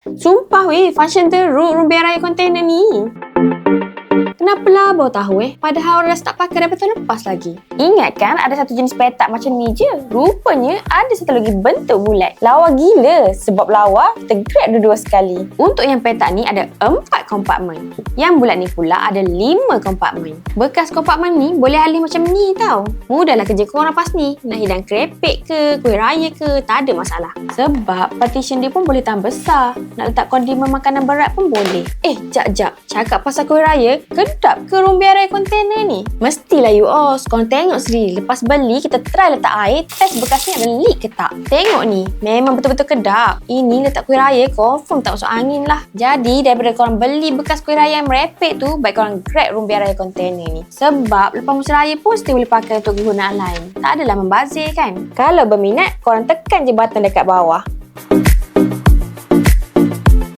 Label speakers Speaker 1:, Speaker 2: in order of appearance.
Speaker 1: Sumpah weh, function teruk rumbian raya kontainer ni. Kenapalah bau tahu padahal orang dah start pakai daripada tahun lepas lagi. Ingat kan ada satu jenis petak macam ni je? Rupanya ada satu lagi bentuk bulat. Lawa gila sebab lawa kita grab dua-dua sekali. Untuk yang petak ni ada 4 kompartmen. Yang bulat ni pula ada 5 kompartmen. Bekas kompartmen ni boleh alih macam ni tau. Mudahlah kerja korang pas ni. Nak hidang krepek ke, kuih raya ke, tak ada masalah. Sebab partition dia pun boleh tambah besar. Nak letak kondimen makanan berat pun boleh. Jap. Cakap pasal kuih raya, sedap ke rumbian raya kontainer ni? Mestilah you all. Korang tengok sendiri. Lepas beli, kita try letak air, test bekasnya ada leak ke tak. Tengok ni, memang betul-betul kedap. Ini letak kuih raya, confirm tak masuk angin lah. Jadi, daripada korang beli bekas kuih raya yang merepek tu, baik korang grab rumbian raya kontainer ni. Sebab, lepas musim raya pun still boleh pakai untuk kegunaan lain. Tak adalah membazir kan? Kalau berminat, korang tekan je button dekat bawah.